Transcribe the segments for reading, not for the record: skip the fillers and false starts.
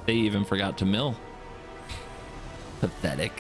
They even forgot to mill. Pathetic.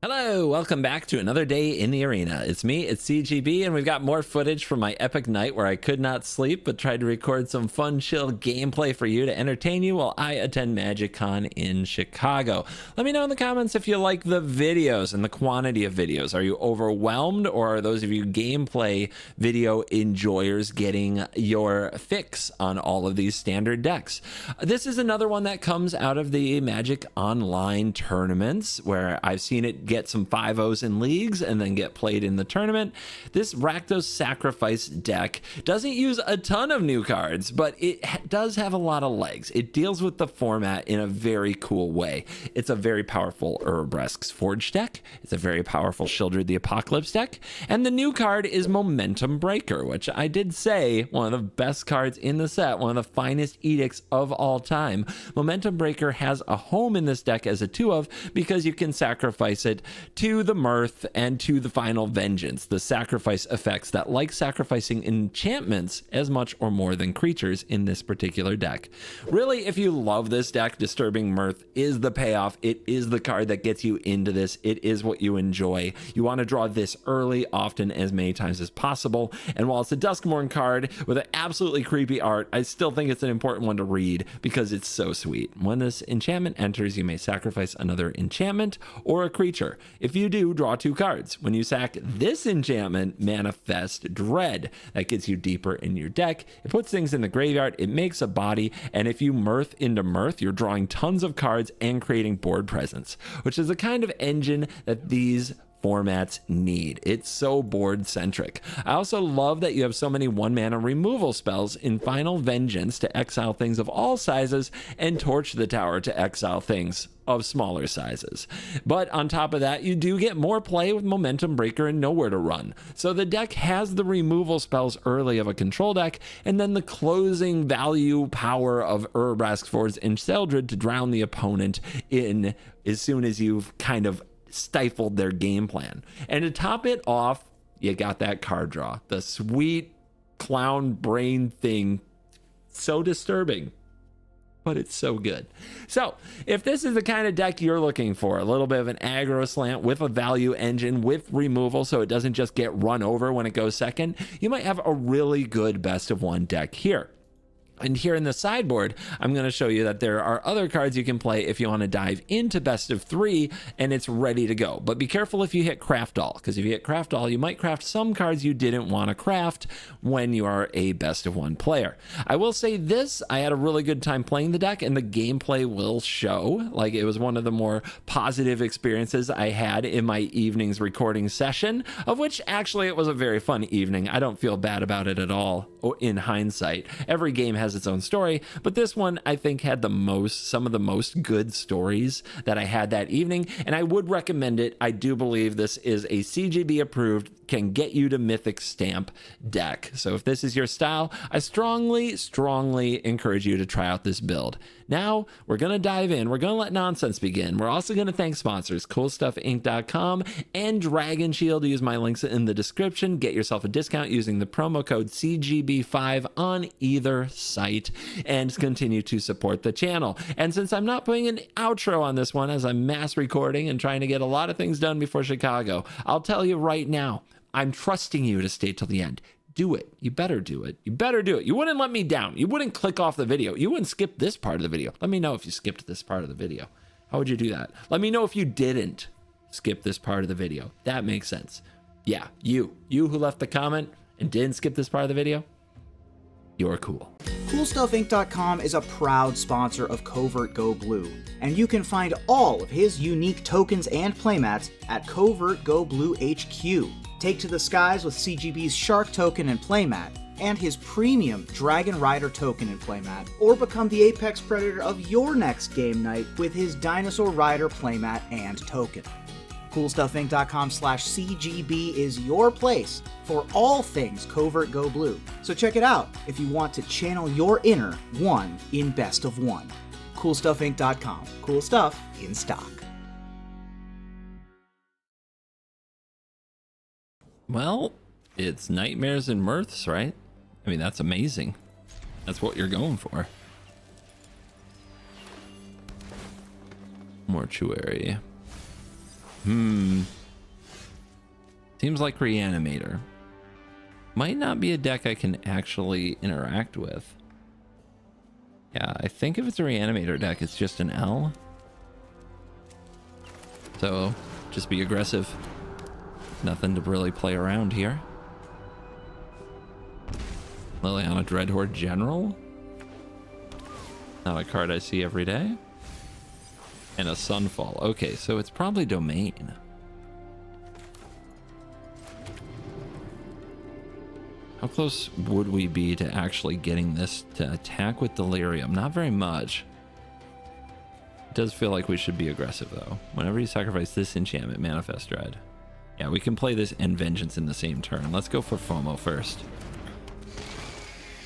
Hello, welcome back to another day in the arena. It's me, it's CGB, and we've got more footage from my epic night where I could not sleep but tried to record some fun, chill gameplay for you to entertain you while I attend MagicCon in Chicago. Let me know in the comments if you like the videos and the quantity of videos. Are you overwhelmed, or are those of you gameplay video enjoyers getting your fix on all of these standard decks? This is another one that comes out of the Magic Online tournaments where I've seen it get some 5-0s in leagues and then get played in the tournament. This Rakdos Sacrifice deck doesn't use a ton of new cards, but it does have a lot of legs. It deals with the format in a very cool way. It's a very powerful Urbresk's Forge deck. It's a very powerful Shieldred the Apocalypse deck. And the new card is Momentum Breaker, which I did say one of the best cards in the set, one of the finest edicts of all time. Momentum Breaker has a home in this deck as a 2-of because you can sacrifice it to the Mirth and to the Final Vengeance, the sacrifice effects that like sacrificing enchantments as much or more than creatures in this particular deck. Really, if you love this deck, Disturbing Mirth is the payoff. It is the card that gets you into this. It is what you enjoy. You want to draw this early, often, as many times as possible. And while it's a Duskmourn card with an absolutely creepy art, I still think it's an important one to read because it's so sweet. When this enchantment enters, you may sacrifice another enchantment or a creature. If you do, draw 2 cards. When you sack this enchantment, Manifest Dread. That gets you deeper in your deck. It puts things in the graveyard. It makes a body. And if you Mirth into Mirth, you're drawing tons of cards and creating board presence, which is the kind of engine that these formats need. It's so board centric. I also love that you have so many 1-mana removal spells in Final Vengeance to exile things of all sizes and Torch the Tower to exile things of smaller sizes. But on top of that, you do get more play with Momentum Breaker and Nowhere to Run. So the deck has the removal spells early of a control deck, and then the closing value power of Urbresk's Forge and Shieldred to drown the opponent in as soon as you've kind of stifled their game plan. And to top it off, you got that card draw, the sweet clown brain thing. So disturbing, but it's so good. So if this is the kind of deck you're looking for, a little bit of an aggro slant with a value engine with removal so it doesn't just get run over when it goes second, you might have a really good best of 1 deck here. And here in the sideboard, I'm going to show you that there are other cards you can play if you want to dive into best of 3 and it's ready to go. But be careful if you hit Craft All, because if you hit Craft All, you might craft some cards you didn't want to craft when you are a best of 1 player. I will say this, I had a really good time playing the deck and the gameplay will show. Like, it was one of the more positive experiences I had in my evening's recording session, of which actually it was a very fun evening. I don't feel bad about it at all in hindsight. Every game has its own story, but this one I think had some of the most good stories that I had that evening, and I would recommend it. I do believe this is a CGB approved, can get you to Mythic stamp deck. So if this is your style, I strongly encourage you to try out this build. Now we're gonna dive in. We're gonna let nonsense begin. We're also gonna thank sponsors CoolStuffInc.com and Dragon Shield. Use my links in the description. Get yourself a discount using the promo code CGB5 on either site and continue to support the channel. And since I'm not putting an outro on this one, as I'm mass recording and trying to get a lot of things done before Chicago, I'll tell you right now, I'm trusting you to stay till the end. Do it. You better do it. You better do it. You wouldn't let me down. You wouldn't click off the video. You wouldn't skip this part of the video. Let me know if you skipped this part of the video. How would you do that? Let me know if you didn't skip this part of the video. That makes sense. Yeah, you who left the comment and didn't skip this part of the video, you're cool. CoolStuffInc.com is a proud sponsor of CovertGoBlue, and you can find all of his unique tokens and playmats at CovertGoBlue HQ. Take to the skies with CGB's Shark token and playmat, and his premium Dragon Rider token and playmat, or become the apex predator of your next game night with his Dinosaur Rider playmat and token. CoolStuffInc.com/CGB is your place for all things CovertGoBlue, so check it out if you want to channel your inner one in best of 1. CoolStuffInc.com. Cool stuff in stock. Well, It's nightmares and mirths, right? I mean, that's amazing. That's what you're going for. Mortuary. Seems like Reanimator. Might not be a deck I can actually interact with. Yeah, I think if it's a Reanimator deck, it's just an L. So, just be aggressive. Nothing to really play around here. Liliana Dreadhorde General. Not a card I see every day. And a Sunfall. Okay, so it's probably Domain. How close would we be to actually getting this to attack with Delirium? Not very much. It does feel like we should be aggressive, though. Whenever you sacrifice this enchantment, Manifest Dread. Yeah, we can play this and Vengeance in the same turn. Let's go for FOMO first.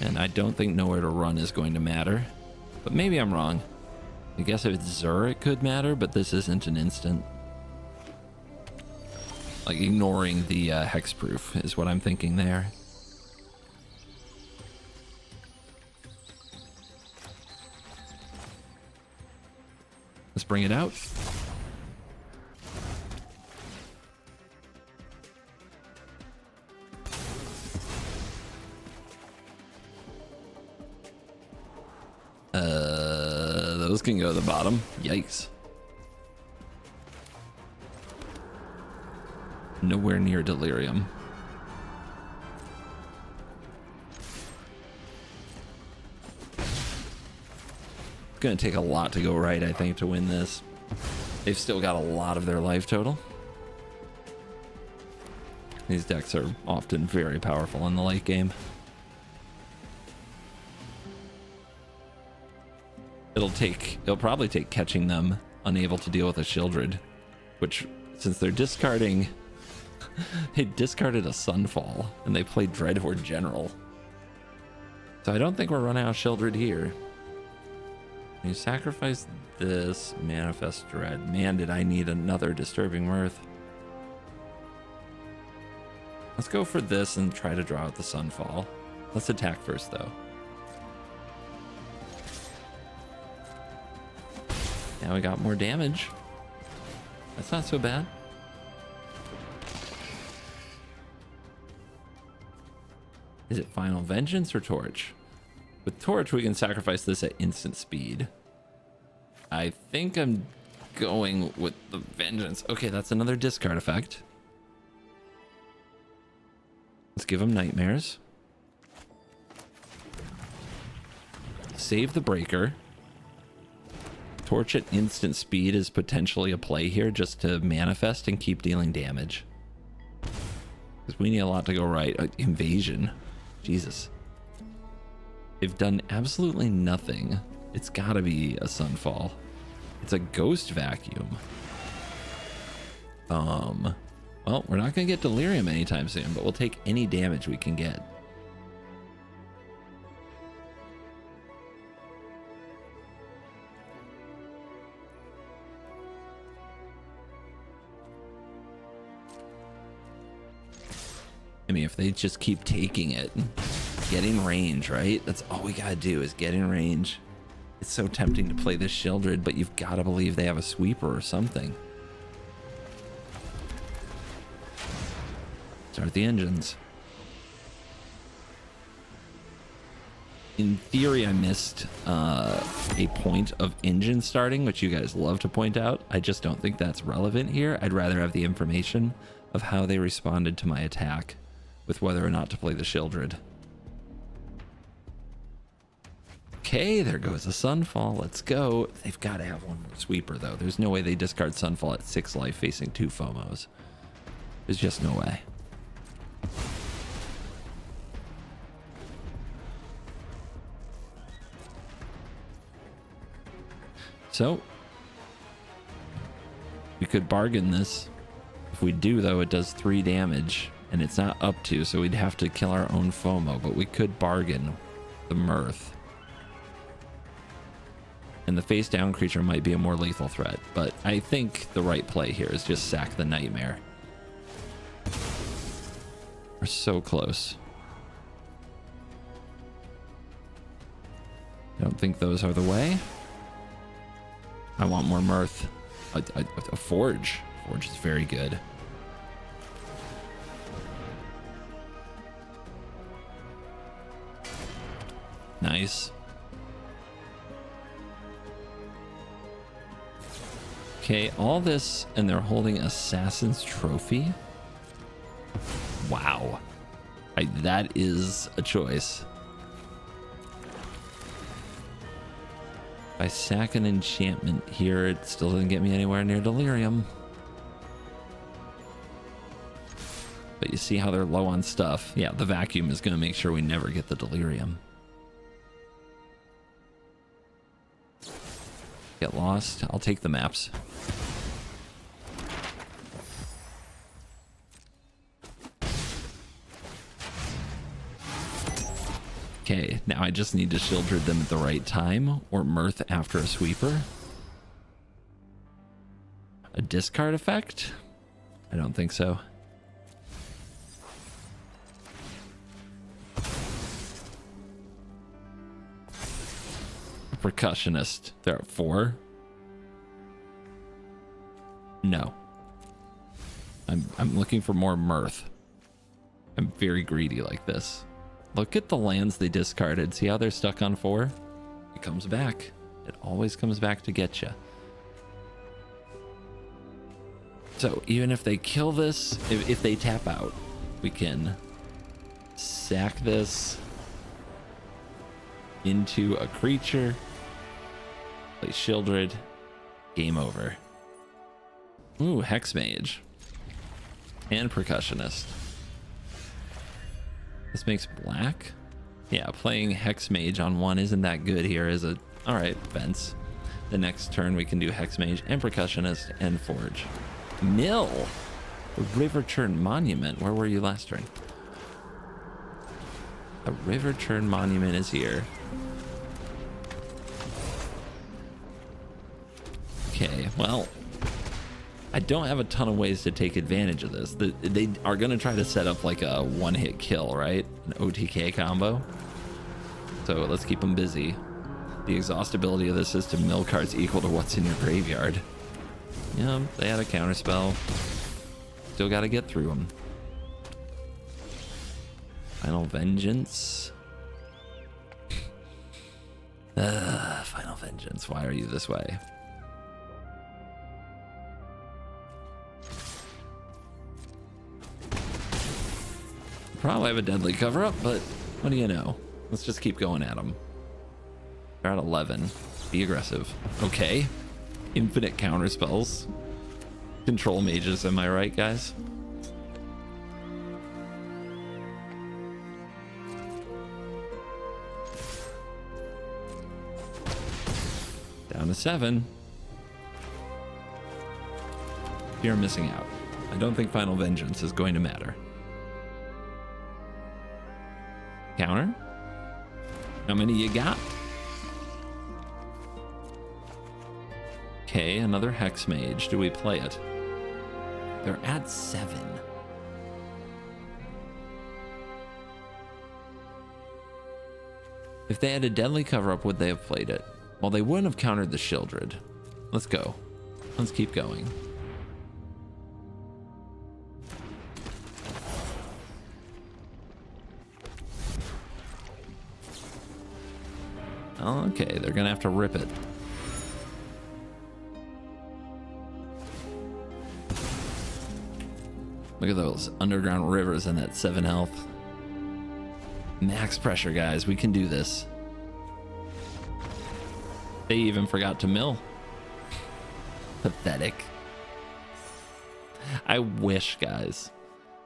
And I don't think Nowhere to Run is going to matter. But maybe I'm wrong. I guess if it's Zur, it could matter, but this isn't an instant. Like, ignoring the hexproof is what I'm thinking there. Let's bring it out. Those can go to the bottom. Yikes. Nowhere near Delirium. It's gonna take a lot to go right, I think, to win this. They've still got a lot of their life total. These decks are often very powerful in the late game. It'll probably take catching them unable to deal with a Shieldred, which, since they're discarding, they discarded a Sunfall and they played Dreadhorde General. So I don't think we're running out of Shieldred here. You sacrifice this, Manifest Dread. Man, did I need another Disturbing Mirth. Let's go for this and try to draw out the Sunfall. Let's attack first, though. Now we got more damage. That's not so bad. Is it Final Vengeance or Torch? With Torch, we can sacrifice this at instant speed. I think I'm going with the Vengeance. Okay, that's another discard effect. Let's give him Nightmares. Save the Breaker. Torch at instant speed is potentially a play here, just to manifest and keep dealing damage. Because we need a lot to go right. Invasion. Jesus. They've done absolutely nothing. It's gotta be a Sunfall. It's a Ghost Vacuum. Well, we're not gonna get Delirium anytime soon, but we'll take any damage we can get. I mean, if they just keep taking it, getting range, right? That's all we gotta do is get in range. It's so tempting to play this Shieldred, but you've gotta believe they have a sweeper or something. Start the engines. In theory, I missed a point of engine starting, which you guys love to point out. I just don't think that's relevant here. I'd rather have the information of how they responded to my attack with whether or not to play the Shieldred. Okay, there goes a Sunfall. Let's go. They've got to have one more sweeper, though. There's no way they discard Sunfall at 6 life facing 2 FOMOs. There's just no way. So, we could bargain this. If we do, though, it does 3 damage. And it's not up to, so we'd have to kill our own FOMO, but we could bargain the Mirth. And the face down creature might be a more lethal threat, but I think the right play here is just sack the Nightmare. We're so close. I don't think those are the way. I want more mirth. A forge. Forge is very good. Nice. Okay, all this, and they're holding Assassin's Trophy. Wow. That is a choice. If I sack an enchantment here, it still doesn't get me anywhere near Delirium. But you see how they're low on stuff. Yeah, the vacuum is going to make sure we never get the Delirium. Get lost. I'll take the maps. Okay, now I just need to Shieldred them at the right time, or Mirth after a sweeper. A discard effect? I don't think so. A percussionist. They're at 4. No. I'm looking for more Mirth. I'm very greedy like this. Look at the lands they discarded. See how they're stuck on 4? It comes back. It always comes back to get you. So even if they kill this, if they tap out, we can sack this into a creature, play Shieldred, game over. Ooh, Hexmage and Percussionist. This makes black. Yeah, playing Hexmage on 1 isn't that good here, is it? All right, fence. The next turn we can do Hexmage and Percussionist and Forge. Mill. The River Churn Monument. Where were you last turn? A River Churn Monument is here. Okay, well, I don't have a ton of ways to take advantage of this. They are going to try to set up like a one-hit kill, right? An OTK combo. So let's keep them busy. The exhaustibility of this is to mill cards equal to what's in your graveyard. Yeah, they had a counterspell. Still got to get through them. Final Vengeance. Final Vengeance. Why are you this way? Probably have a deadly cover up, but what do you know? Let's just keep going at them. They're at 11. Be aggressive. Okay. Infinite counter spells. Control mages, am I right, guys? Down to 7. You're missing out. I don't think Final Vengeance is going to matter. Counter? How many you got? Okay, another Hexmage. Do we play it? They're at 7. If they had a deadly cover-up, would they have played it? Well, they wouldn't have countered the Shieldred. Let's go. Let's keep going. Okay, they're gonna have to rip it. Look at those underground rivers and that 7 health. Max pressure, guys. We can do this. They even forgot to mill. Pathetic. I wish, guys.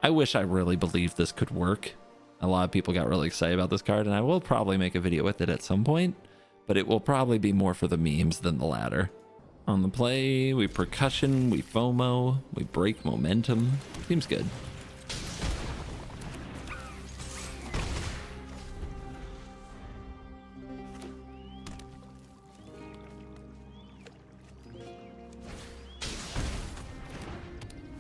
I wish I really believed this could work. A lot of people got really excited about this card, and I will probably make a video with it at some point, but it will probably be more for the memes than the latter. On the play, we percussion, we FOMO, we break momentum. Seems good.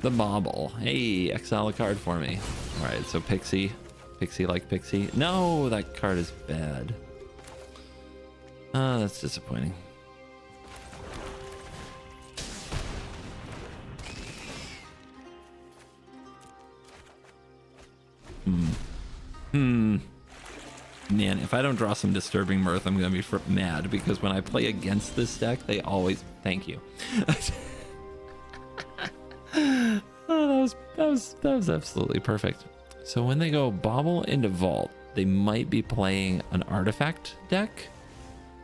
The bauble. Hey, exile a card for me. All right, so Pixie. Pixie like Pixie. No, that card is bad. That's disappointing. Man, if I don't draw some Disturbing Mirth, I'm gonna be mad, because when I play against this deck, they always... Thank you. Oh, that was absolutely perfect. So when they go Bauble into Vault, they might be playing an artifact deck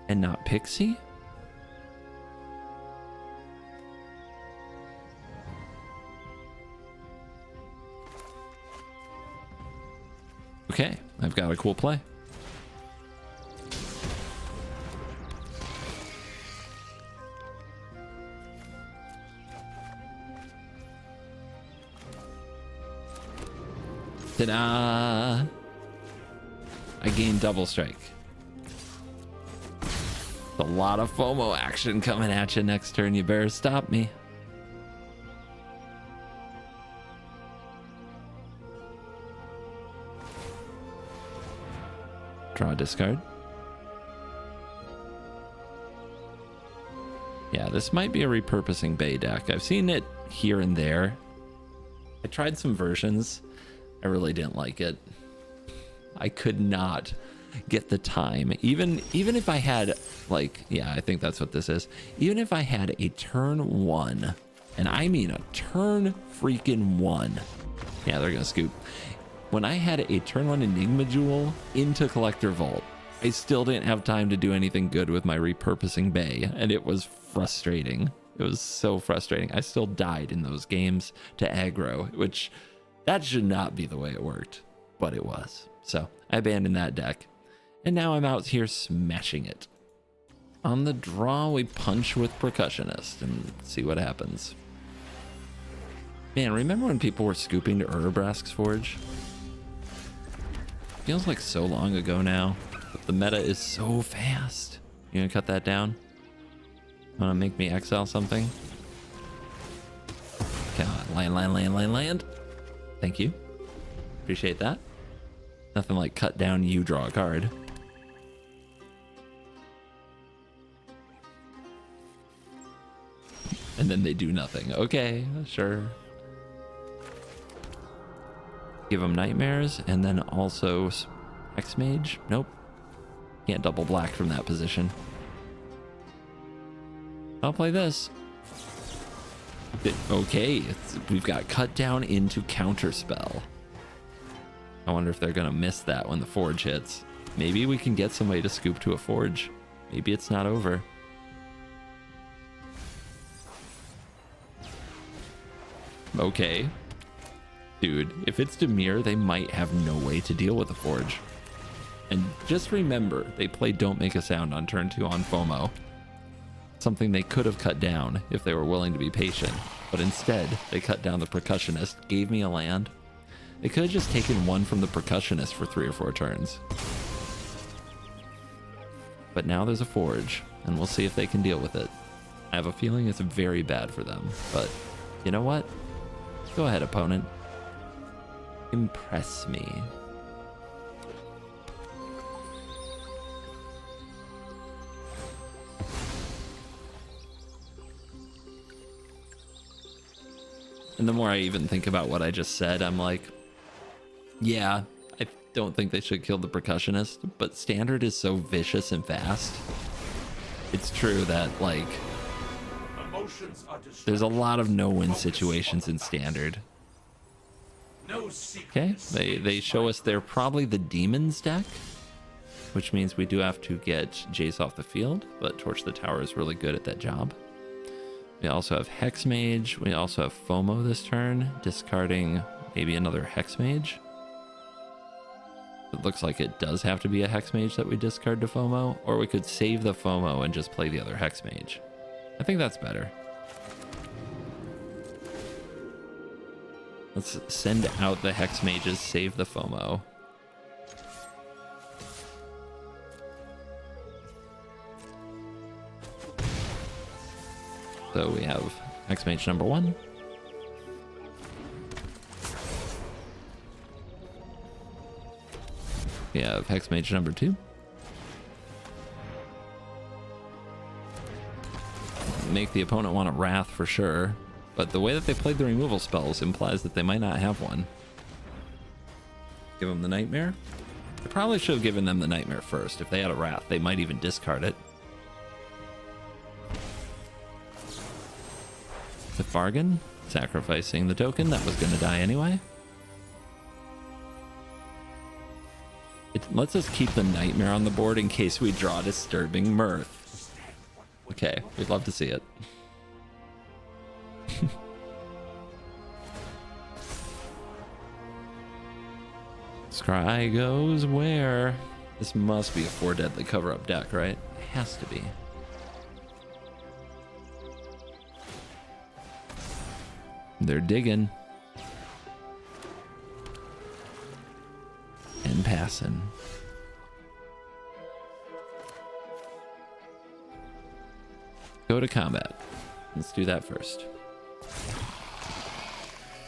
and not Pixie. Okay, I've got a cool play. Ta-da! I gained double strike. A lot of FOMO action coming at you next turn. You better stop me. Draw a discard. Yeah, this might be a repurposing Bay deck. I've seen it here and there. I tried some versions. I really didn't like it. I could not get the time. Even if I had, like, yeah, I think that's what this is. Even if I had a turn 1, and I mean a turn freaking 1. Yeah, they're gonna scoop. When I had a turn 1 Enigma Jewel into Collector Vault, I still didn't have time to do anything good with my repurposing Bay, and it was frustrating. It was so frustrating. I still died in those games to aggro, which that should not be the way it worked, but it was. So I abandoned that deck, and now I'm out here smashing it. On the draw, we punch with Percussionist and see what happens. Man, remember when people were scooping to Urabrask's Forge? Feels like so long ago now, but the meta is so fast. You gonna cut that down? Wanna make me exile something? Come on, land. Thank you. Appreciate that. Nothing like cut down, you draw a card. And then they do nothing. Okay, sure. Give them Nightmares, and then also Hexmage. Nope. Can't double black from that position. I'll play this. Okay, we've got cut down into Counterspell. I wonder if they're gonna miss that when the Forge hits. Maybe we can get somebody to scoop to a Forge. Maybe it's not over. Okay. Dude, if it's Dimir, they might have no way to deal with the Forge. And just remember, they play Don't Make a Sound on turn 2 on FOMO. Something they could have cut down if they were willing to be patient. But instead, they cut down the Percussionist, gave me a land. They could have just taken one from the Percussionist for 3 or 4 turns. But now there's a Forge, and we'll see if they can deal with it. I have a feeling it's very bad for them, but you know what? Go ahead, opponent. Impress me. And the more I even think about what I just said, I'm like, yeah, I don't think they should kill the Percussionist, but Standard is so vicious and fast. It's true that, like, there's a lot of no-win situations in Standard. Okay, they show us they're probably the Demons deck, which means we do have to get Jace off the field, but Torch the Tower is really good at that job. We also have Hexmage. We also have FOMO this turn, discarding maybe another Hexmage. It looks like it does have to be a Hexmage that we discard to FOMO, or we could save the FOMO and just play the other Hexmage. I think that's better. Let's send out the Hexmages, save the FOMO. So we have Hexmage number 1. We have Hexmage number 2. Make the opponent want a Wrath for sure, but the way that they played the removal spells implies that they might not have one. Give them the Nightmare. I probably should have given them the Nightmare first. If they had a Wrath, they might even discard it. With Bargain, sacrificing the token that was going to die anyway. It lets us keep the Nightmare on the board in case we draw Disturbing Mirth. Okay, we'd love to see it. Scry goes where? This must be a 4 deadly cover-up deck, right? It has to be. They're digging. And passing. Go to combat. Let's do that first.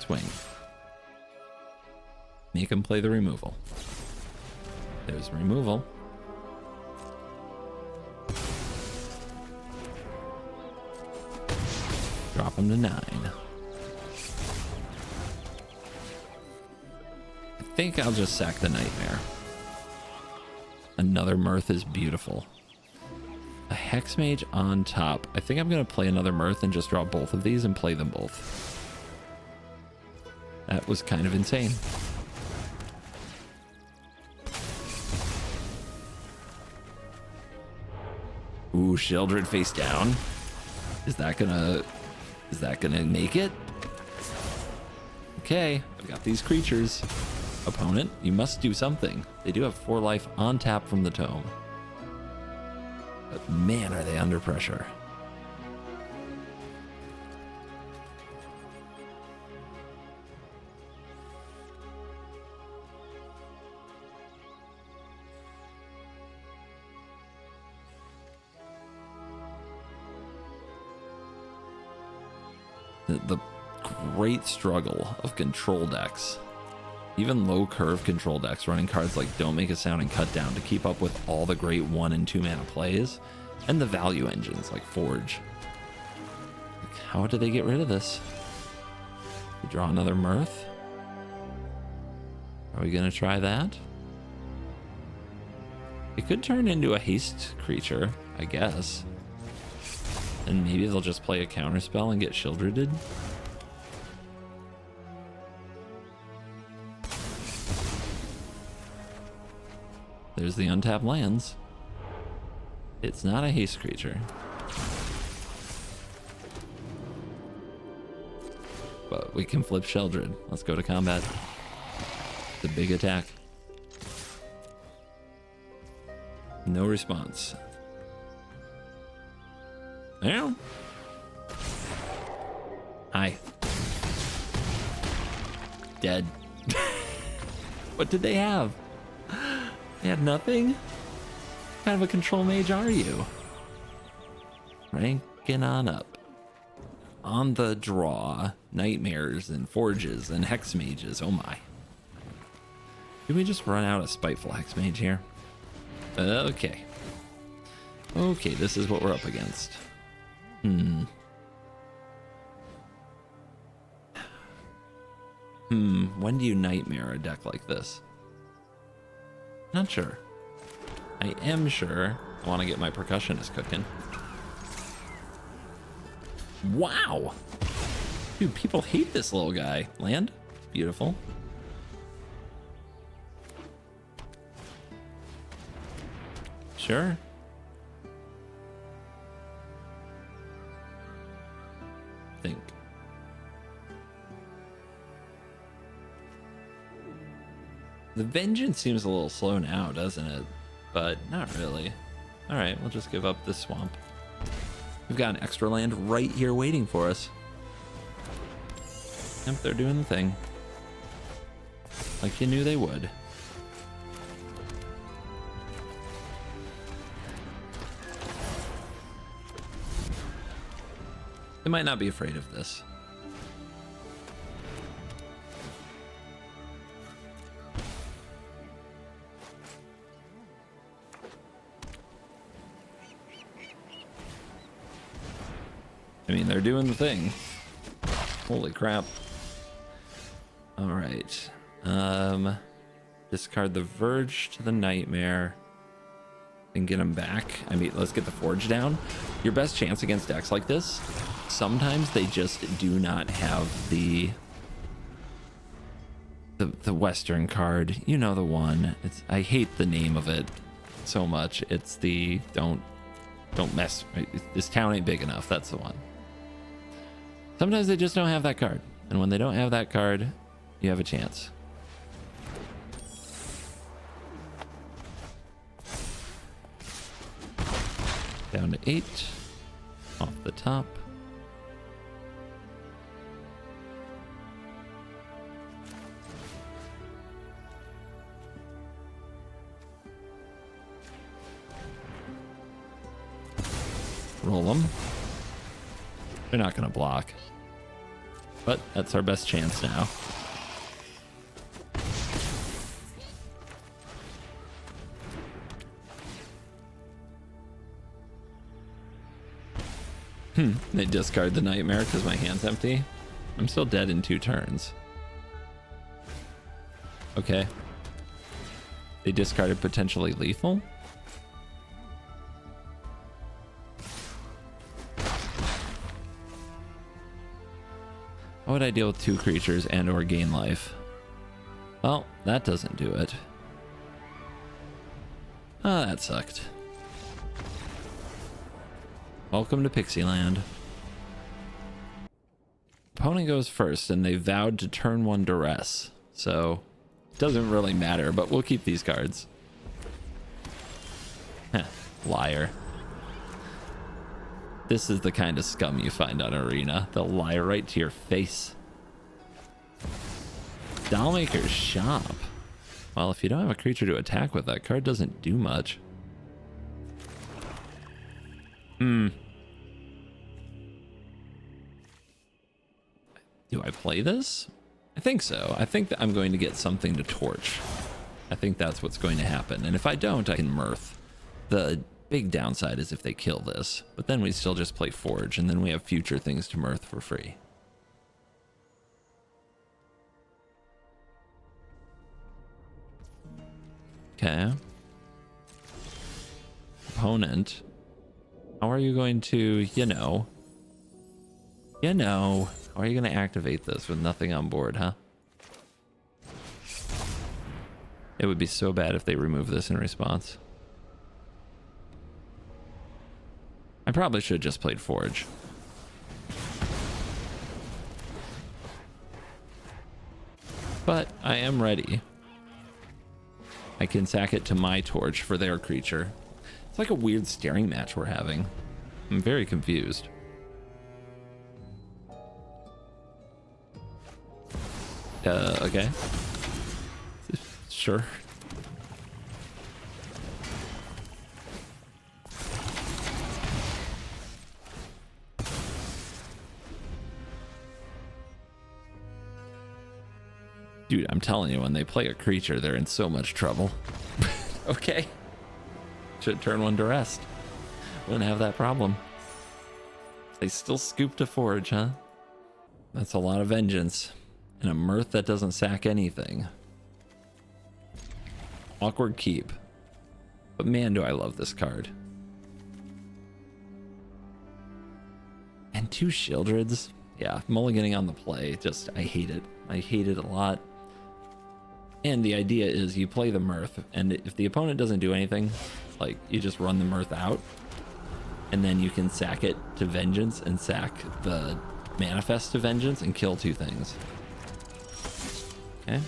Swing. Make him play the removal. There's removal. Drop him to 9. I think I'll just sack the Nightmare. Another Mirth is beautiful. A Hexmage on top. I think I'm going to play another Mirth and just draw both of these and play them both. That was kind of insane. Ooh, Sheoldred face down. Is that gonna make it? Okay, I've got these creatures. Opponent, you must do something. They do have 4 life on tap from the tome. But man, are they under pressure. The great struggle of control decks. Even low curve control decks running cards like Don't Make a Sound and Cut Down to keep up with all the great 1 and 2 mana plays, and the value engines like Forge. Like, how did they get rid of this? We draw another Mirth? Are we gonna try that? It could turn into a haste creature, I guess. And maybe they'll just play a counterspell and get Sheoldreded. There's the untapped lands. It's not a haste creature. But we can flip Sheoldred. Let's go to combat. The big attack. No response. Well. Hi. Dead. What did they have? They had nothing? What kind of a control mage are you? Ranking on up. On the draw. Nightmares and Forges and Hex Mages. Oh my. Did we just run out of Spiteful Hex Mage here? Okay. Okay, this is what we're up against. When do you Nightmare a deck like this? Not sure. I am sure I want to get my Percussionist cooking. Wow! Dude, people hate this little guy. Land? Beautiful. Sure. Think. The Vengeance seems a little slow now, doesn't it? But not really. Alright, we'll just give up this swamp. We've got an extra land right here waiting for us. Yep, they're doing the thing. Like you knew they would. They might not be afraid of this. I mean, they're doing the thing. Holy crap. All right. Discard the Verge to the Nightmare and get them back. I mean, let's get the Forge down. Your best chance against decks like this, sometimes they just do not have the Western card. You know the one. I hate the name of it so much. It's the don't mess. This town ain't big enough. That's the one. Sometimes they just don't have that card. And when they don't have that card, you have a chance. Down to 8. Off the top. Roll them. They're not going to block. But that's our best chance now. They discard the Nightmare because my hand's empty. I'm still dead in 2 turns. Okay. They discarded potentially lethal. How would I deal with 2 creatures and or gain life? Well, that doesn't do it. Ah, that sucked. Welcome to Pixieland. Opponent goes first, and they vowed to turn 1 duress. So, it doesn't really matter, but we'll keep these cards. Heh, liar. This is the kind of scum you find on Arena. They'll lie right to your face. Dollmaker's Shop. Well, if you don't have a creature to attack with, that card doesn't do much. Do I play this? I think so. I think that I'm going to get something to torch. I think that's what's going to happen. And if I don't, I can Mirth. The big downside is if they kill this, but then we still just play Forge, and then we have future things to Mirth for free. Okay. Opponent. How are you going to, how are you going to activate this with nothing on board, huh? It would be so bad if they remove this in response. I probably should have just played Forge. But I am ready. I can sack it to my torch for their creature. It's like a weird staring match we're having. I'm very confused. Okay. Sure. Dude, I'm telling you, when they play a creature, they're in so much trouble. Okay. Should turn 1 to rest. Wouldn't have that problem. They still scooped a Forge, huh? That's a lot of vengeance. And a Mirth that doesn't sack anything. Awkward keep. But man, do I love this card. And 2 Shieldreds. Yeah, mulliganing on the play. Just, I hate it. I hate it a lot. And the idea is you play the Mirth, and if the opponent doesn't do anything, like, you just run the Mirth out, and then you can sack it to Vengeance and sack the Manifest to Vengeance and kill 2 things. Okay.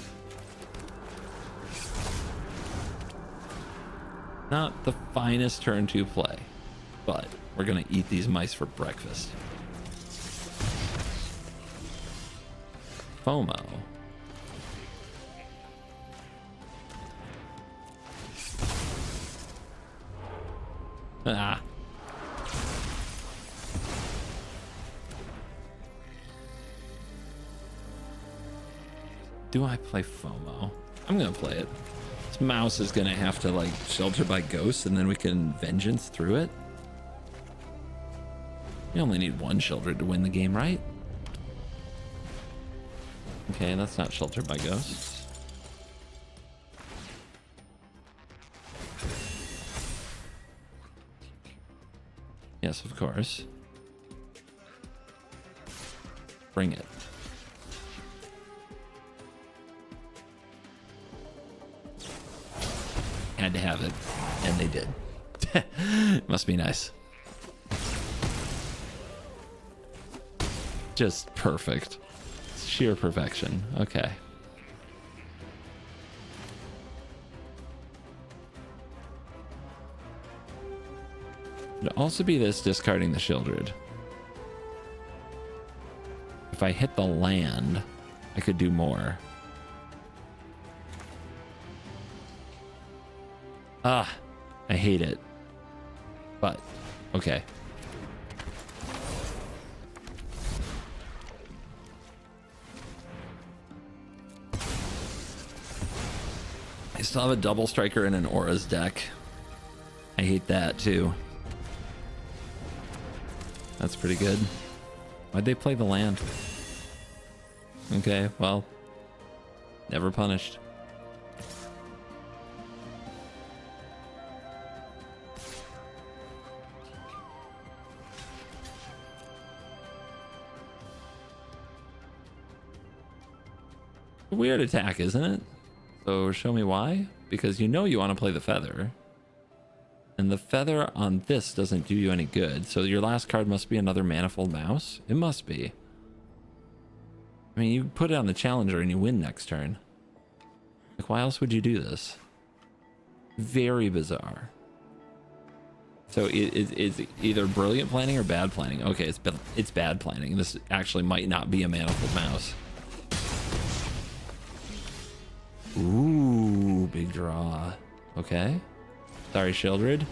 Not the finest turn to play, but we're gonna eat these mice for breakfast. FOMO. Ah. Do I play FOMO? I'm gonna play it. This mouse is gonna have to like shelter by ghosts, and then we can vengeance through it. You only need one Shieldred to win the game, right? Okay, that's not sheltered by ghosts. Yes, of course. Bring it. Had to have it, and they did. Must be nice. Just perfect. Sheer perfection. Okay. It'd also be this discarding the Shieldred. If I hit the land, I could do more. Ah, I hate it. But, okay. I still have a double striker and an auras deck. I hate that too. That's pretty good. Why'd they play the land? Okay, well, never punished. Weird attack, isn't it? So show me why. Because you know you want to play the feather. And the feather on this doesn't do you any good. So your last card must be another Manifold Mouse. It must be. I mean, you put it on the challenger and you win next turn. Like, why else would you do this? Very bizarre. So it's either brilliant planning or bad planning. Okay, it's bad planning. This actually might not be a Manifold Mouse. Ooh, big draw. Okay. Sorry, Shieldred.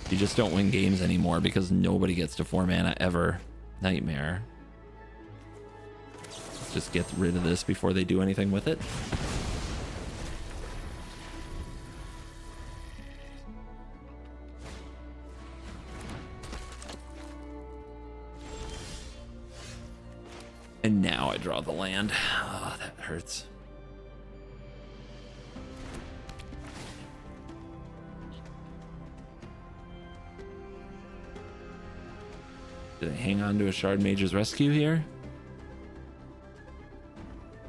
You just don't win games anymore because nobody gets to 4 mana ever. Nightmare. Let's just get rid of this before they do anything with it. And now I draw the land. Oh, that hurts. Do they hang on to a Shard Mage's Rescue here?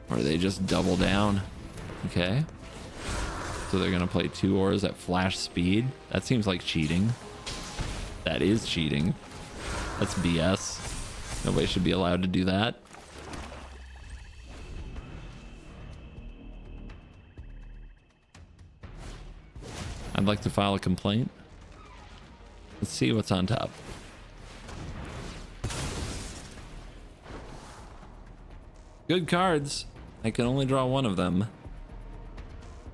Or they just double down? Okay. So they're gonna play 2 auras at flash speed. That seems like cheating. That is cheating. That's BS. Nobody should be allowed to do that. I'd like to file a complaint. Let's see what's on top. Good cards. I can only draw one of them.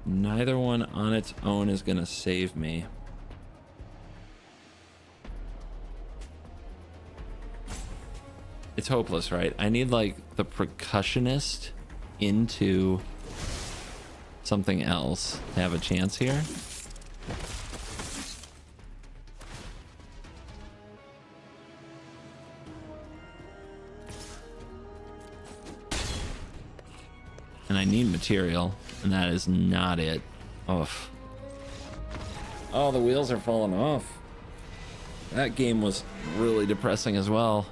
Neither one on its own is gonna save me. It's hopeless, right? I need like the percussionist into something else to have a chance here. And I need material, and that is not it. Oh, the wheels are falling off. That game was really depressing as well.